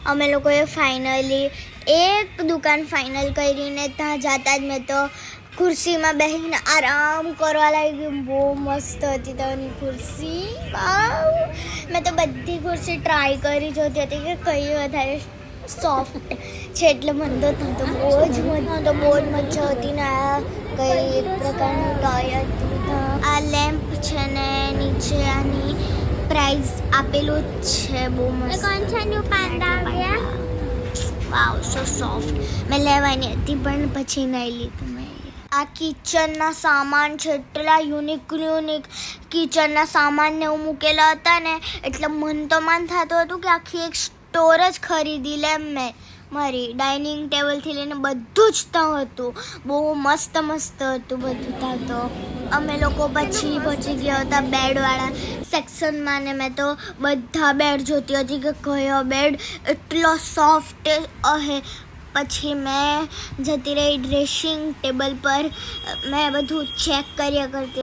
અમે લોકોએ ફાઇનલી એક દુકાન ફાઇનલ કરીને ત્યાં જતા જ મેં તો ખુરશીમાં બેસીને આરામ કરવા લાગી. બહુ મસ્ત હતી ત્યાંની ખુરશી. વાવ! મેં તો બધી ખુરશી ટ્રાય કરી જોતી હતી કે કઈ વધારે સોફ્ટ છે, એટલે મને તો ત્યાં તો બહુ જ મજા હતી ને. આ કઈ એક પ્રકારનું ટોય હતું. આ લેમ્પ છે ને નીચે આની પ્રાઇઝ આપેલું જ છે. બહુ મસ્ત. કોણ છે ન્યુ પાંડા આવ્યા? વાવ, સો સોફ્ટ. મેં લેવાની હતી પણ પછી નહીં લીધું મેં. આ કિચનના સામાન છે, એટલા યુનિક કિચનના સામાનને હું મૂકેલા હતા ને, એટલે મન તો મન થતું હતું કે આખી એક સ્ટોર જ ખરીદી લેમ મેં. મારી ડાઇનિંગ ટેબલથી લઈને બધું જ ત્યાં હતું. બહુ મસ્ત હતું બધું ત્યાં. તો અમે લોકો પછી પહોંચી ગયા હતા બેડવાળા સેક્શનમાં ને મેં તો બધા બેડ જોતી હતી કે કયો બેડ એટલો સોફ્ટ હે. પછી મેં જતી રહી ડ્રેસિંગ ટેબલ પર. મેં બધું ચેક કર્યા કરતી.